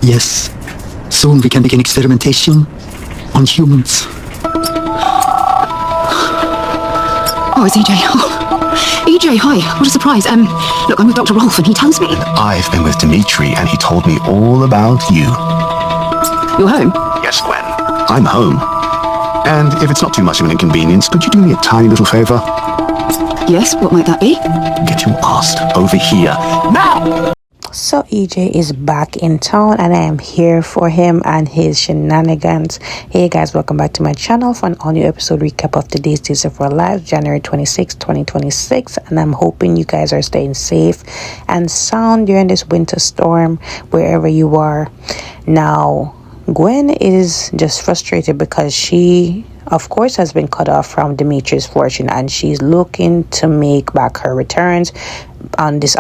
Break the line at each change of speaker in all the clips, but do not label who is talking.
Yes. Soon we can begin experimentation on humans.
Oh, it's EJ. Oh, EJ, hi. What a surprise. Look, I'm with Dr. Rolf, and he tells me...
I've been with Dimitri, and he told me all about you.
You're home?
Yes, Gwen. I'm home. And if it's not too much of an inconvenience, could you do me a tiny little favor?
Yes, what might that be?
Get your ass over here, now!
So EJ is back in town and I am here for him and his shenanigans. Hey guys, welcome back to my channel for an all new episode recap of today's Daysofourlives, January 26, 2026. And I'm hoping you guys are staying safe and sound during this winter storm wherever you are. Now, Gwen is just frustrated because she, of course, has been cut off from Dimitri's fortune and she's looking to make back her returns on this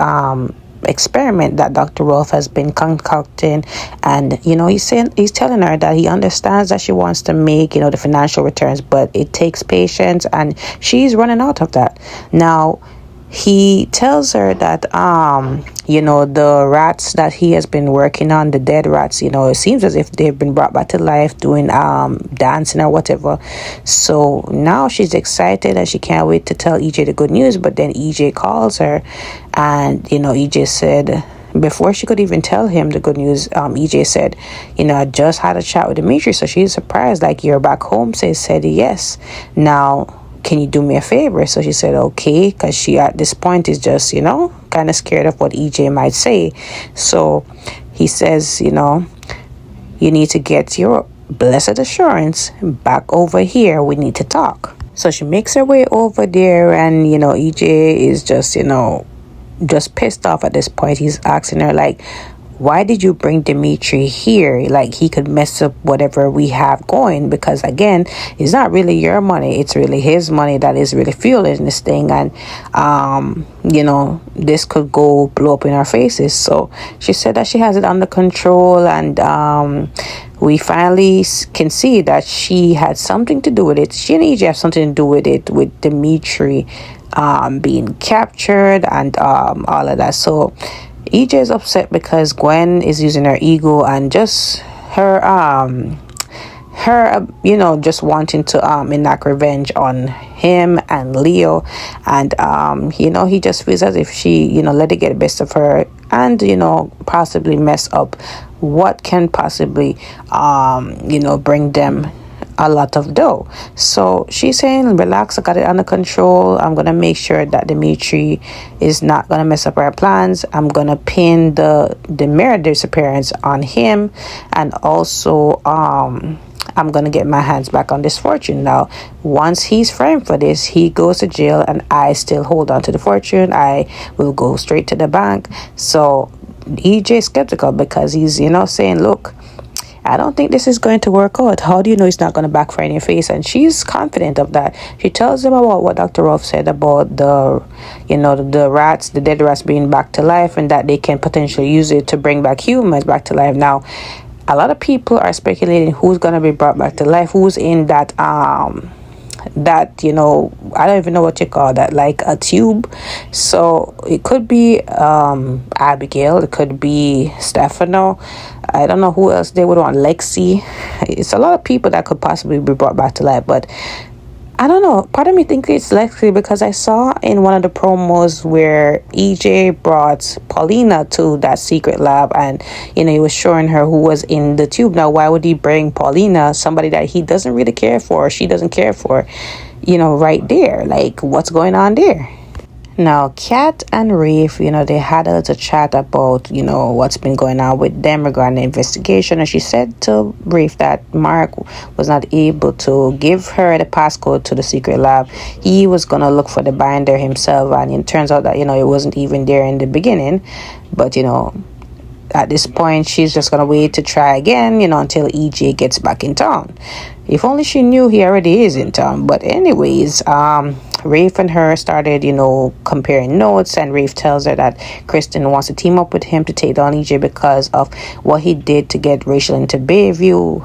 experiment that Dr. Rolf has been concocting. And he's telling her that he understands that she wants to make the financial returns, but it takes patience and she's running out of that. Now he tells her that the rats that he has been working on, the dead rats, it seems as if they've been brought back to life doing dancing or whatever. So now she's excited and she can't wait to tell EJ the good news. But then EJ calls her and EJ said, before she could even tell him the good news, EJ said, I just had a chat with Dimitri. So she's surprised, like, you're back home. So he said yes. Now, can you do me a favor? So she said okay, because she at this point is just kind of scared of what EJ might say. So he says, you need to get your blessed assurance back over here. We need to talk. So she makes her way over there and EJ is just pissed off at this point. He's asking her, like, why did you bring Dimitri here? Like, he could mess up whatever we have going, because again, it's not really your money, it's really his money that is really fueling this thing. And this could go blow up in our faces. So she said that she has it under control, and we finally can see that she had something to do with it. She and EJ have something to do with it, with Dimitri being captured and all of that. So EJ is upset because Gwen is using her ego and just her just wanting to enact revenge on him and Leo. And he just feels as if she let it get the best of her and possibly mess up what can possibly bring them a lot of dough. So she's saying, relax, I got it under control. I'm gonna make sure that Dimitri is not gonna mess up our plans. I'm gonna pin the mirror disappearance on him, and also I'm gonna get my hands back on this fortune. Now, once he's framed for this, he goes to jail and I still hold on to the fortune. I will go straight to the bank. So EJ is skeptical because he's saying, look, I don't think this is going to work out. How do you know it's not going to backfire in your face? And she's confident of that. She tells him about what Dr. Rolf said about the dead rats being back to life, and that they can potentially use it to bring back humans back to life. Now, a lot of people are speculating who's going to be brought back to life, who's in that I don't even know what you call that, like a tube. So it could be Abigail, it could be Stefano, I don't know who else they would want, Lexi. It's a lot of people that could possibly be brought back to life, but I don't know. Part of me thinks it's Lexi because I saw in one of the promos where EJ brought Paulina to that secret lab, and he was showing her who was in the tube. Now, why would he bring Paulina, somebody that he doesn't really care for, or she doesn't care for, right there? Like, what's going on there? Now, Kat and Rafe, they had a little chat about, what's been going on with them regarding the investigation. And she said to Rafe that Mark was not able to give her the passcode to the secret lab. He was going to look for the binder himself. And it turns out that, it wasn't even there in the beginning. But, at this point, she's just going to wait to try again, until EJ gets back in town. If only she knew he already is in town. But anyways, Rafe and her started, comparing notes, and Rafe tells her that Kristen wants to team up with him to take down EJ because of what he did to get Rachel into Bayview,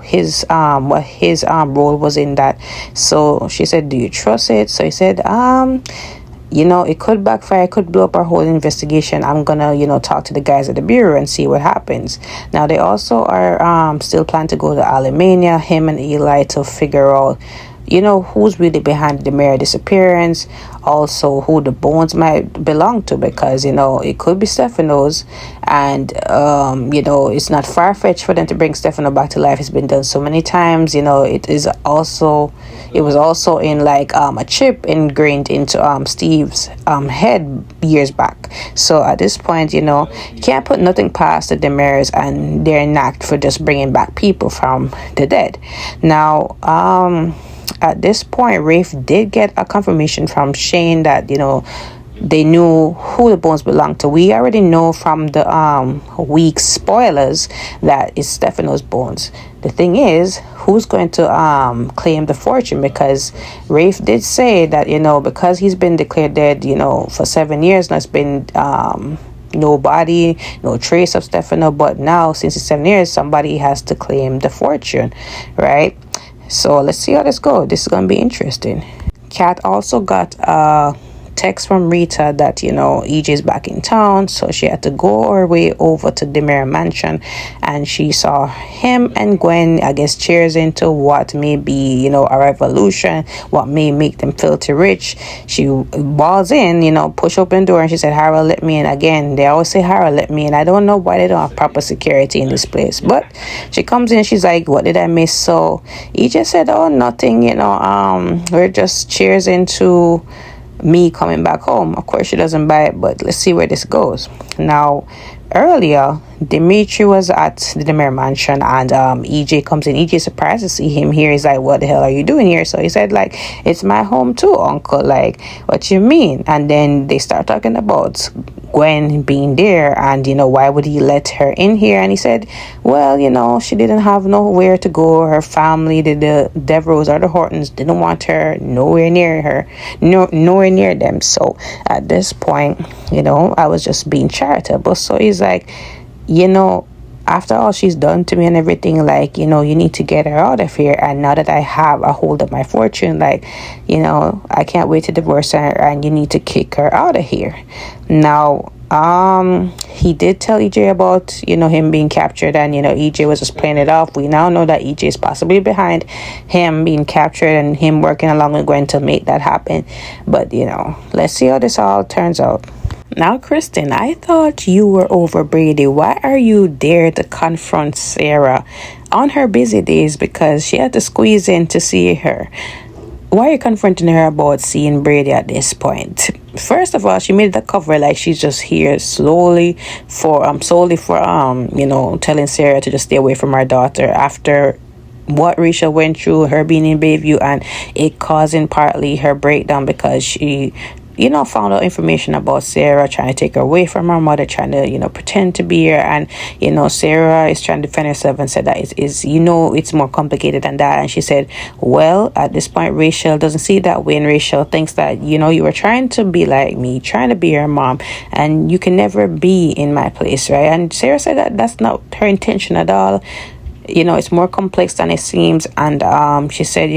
what his role was in that. So she said, do you trust it? So he said, it could backfire, it could blow up our whole investigation. I'm gonna, talk to the guys at the bureau and see what happens. Now, they also are still planning to go to Alemania, him and Eli, to figure out, who's really behind the Demare disappearance, also who the bones might belong to, because, it could be Stefano's, and, it's not far-fetched for them to bring Stefano back to life. It's been done so many times. It was also in like a chip ingrained into Steve's head years back. So at this point, you can't put nothing past the Demares and their knack for just bringing back people from the dead. Now, at this point, Rafe did get a confirmation from Shane that, they knew who the bones belonged to. We already know from the week's spoilers that it's Stefano's bones. The thing is, who's going to claim the fortune? Because Rafe did say that, because he's been declared dead, for 7 years now, it's been no body, no trace of Stefano. But now, since it's 7 years, somebody has to claim the fortune, right? So let's see how this goes. This is going to be interesting. Kat also got text from Rita that EJ's back in town, so she had to go her way over to Demare Mansion, and she saw him and Gwen, I guess, cheers into what may be a revolution, what may make them filthy rich. She balls in, push open the door, and she said, Harold, let me in. Again, they always say, Harold, let me in. I don't know why they don't have proper security in this place, but she comes in, she's like, what did I miss? So EJ said, oh, nothing, we're just cheers into me coming back home. Of course, she doesn't buy it, but let's see where this goes. Now, earlier, Dimitri was at the Demare Mansion, and EJ comes in. EJ surprised to see him here. He's like, what the hell are you doing here? So he said, like, it's my home too, uncle. Like, what you mean? And then they start talking about Gwen being there, and why would he let her in here? And he said, well, she didn't have nowhere to go. Her family, the Devereaux or the Hortons, didn't want her nowhere near them. So at this point, I was just being charitable. So he's like, after all she's done to me and everything, like, you need to get her out of here. And now that I have a hold of my fortune, like, I can't wait to divorce her, and you need to kick her out of here. Now, he did tell EJ about, him being captured, and, EJ was just playing it off. We now know that EJ is possibly behind him being captured and him working along with Gwen to make that happen. But, let's see how this all turns out. Now, Kristen, I thought you were over Brady. Why are you there to confront Sarah on her busy days? Because she had to squeeze in to see her. Why are you confronting her about seeing Brady at this point? First of all, she made the cover like she's just here solely for telling Sarah to just stay away from her daughter after what Rachel went through, her being in Bayview, and it causing partly her breakdown because she found out information about Sarah, trying to take her away from her mother, trying to, pretend to be her. And, Sarah is trying to defend herself and said that it's more complicated than that. And she said, well, at this point, Rachel doesn't see it that way. And Rachel thinks that, you were trying to be like me, trying to be her mom, and you can never be in my place, right? And Sarah said that that's not her intention at all. It's more complex than it seems. And she said,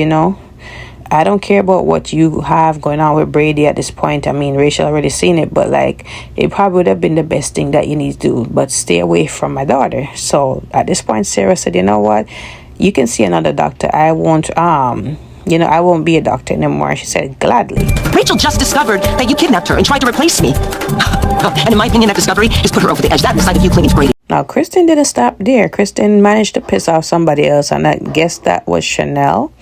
I don't care about what you have going on with Brady at this point. I mean, Rachel already seen it, but like, it probably would have been the best thing that you need to do, but stay away from my daughter. So at this point, Sarah said, you know what? You can see another doctor. I won't be a doctor anymore. She said, gladly.
Rachel just discovered that you kidnapped her and tried to replace me. And in my opinion, that discovery has put her over the edge. That and the sight of you clinging to Brady.
Now, Kristen didn't stop there. Kristen managed to piss off somebody else, and I guess that was Chanel.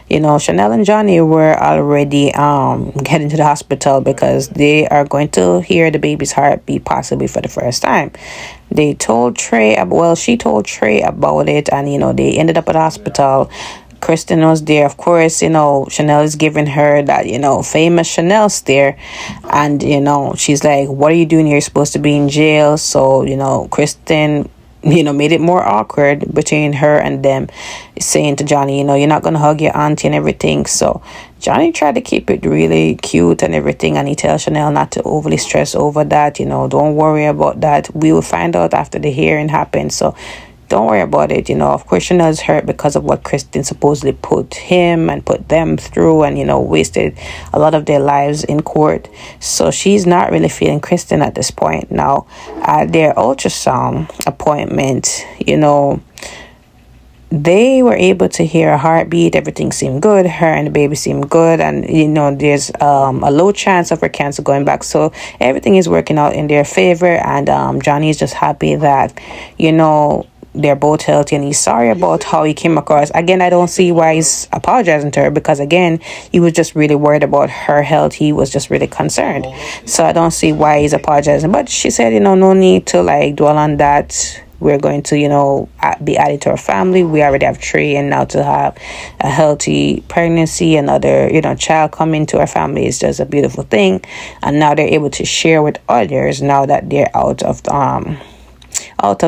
Chanel and Johnny were already heading to the hospital because they are going to hear the baby's heartbeat possibly for the first time. She told Trey about it, and, they ended up at the hospital. Kristen was there. Of course, Chanel is giving her that, famous Chanel stare. And, she's like, what are you doing here? You're supposed to be in jail. So, Kristen, made it more awkward between her and them, saying to Johnny, you're not going to hug your auntie and everything. So Johnny tried to keep it really cute and everything. And he tells Chanel not to overly stress over that. Don't worry about that. We will find out after the hearing happens. So don't worry about it. Of course Chanel's hurt because of what Kristen supposedly put him and put them through, and wasted a lot of their lives in court. So she's not really feeling Kristen at this point. Now at their ultrasound appointment, they were able to hear a heartbeat. Everything seemed good. Her and the baby seemed good, and there's a low chance of her cancer going back. So everything is working out in their favor, and Johnny is just happy that they're both healthy, and he's sorry about how he came across. Again, I don't see why he's apologizing to her, because again, he was just really worried about her health. He was just really concerned. So I don't see why he's apologizing. But she said, no need to dwell on that. We're going to, be added to our family. We already have 3, and now to have a healthy pregnancy, another, child coming to our family is just a beautiful thing. And now they're able to share with others now that they're out of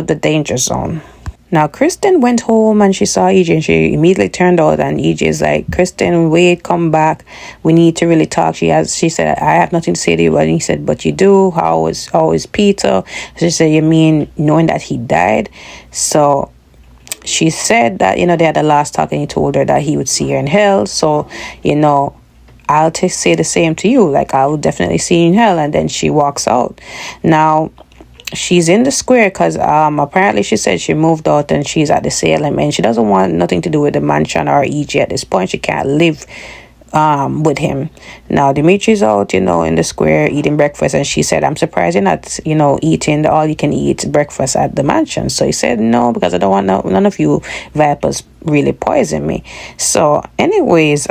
the danger zone. Now, Kristen went home and she saw EJ, and she immediately turned out, and EJ is like, Kristen, wait, come back. We need to really talk. She said, I have nothing to say to you. And he said, but you do. How is Peter? She said, you mean knowing that he died? So she said that, they had the last talk, and he told her that he would see her in hell. So, I'll say the same to you. I will definitely see you in hell. And then she walks out. Now, she's in the square because apparently she said she moved out and she's at the Salem, and she doesn't want nothing to do with the mansion or EJ at this point. She can't live with him. Now Dimitri's out, in the square eating breakfast, and she said, I'm surprised you're not, eating the all-you-can-eat breakfast at the mansion. So he said, no, because I don't want none of you vipers really poison me. So anyways,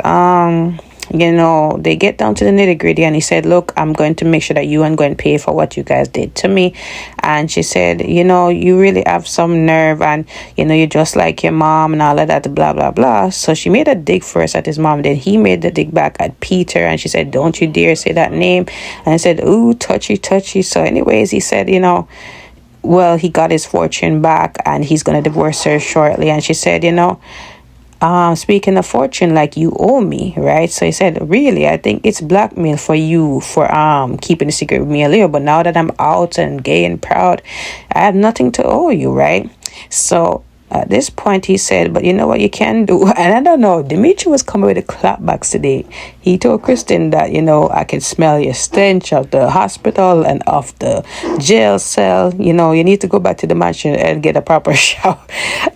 they get down to the nitty-gritty, and he said, look, I'm going to make sure that you ain't going to pay for what you guys did to me. And she said, you really have some nerve, and you're just like your mom and all of that, blah blah blah. So she made a dig first at his mom, then he made the dig back at Peter, and she said, don't you dare say that name. And I said, ooh, touchy. So anyways, he said, well, he got his fortune back and he's gonna divorce her shortly. And she said, speaking of fortune, you owe me, right? So he said, really, I think it's blackmail for you for keeping the secret with me and Leo, but now that I'm out and gay and proud, I have nothing to owe you, right? So at this point he said, but you know what you can do? And I don't know, Dimitri was coming with the clapbacks today. He told Kristen that, I can smell your stench of the hospital and of the jail cell. You need to go back to the mansion and get a proper shower.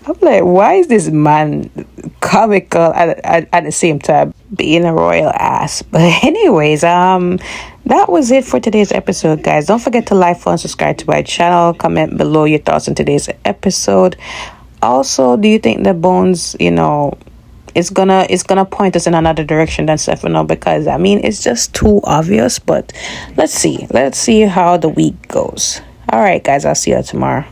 I'm like, why is this man comical at the same time being a royal ass? But anyways, that was it for today's episode, guys. Don't forget to like, follow, and subscribe to my channel. Comment below your thoughts on today's episode. Also, do you think the Bones, it's gonna point us in another direction than Stefano? Because it's just too obvious. But let's see how the week goes. All right, guys, I'll see you tomorrow.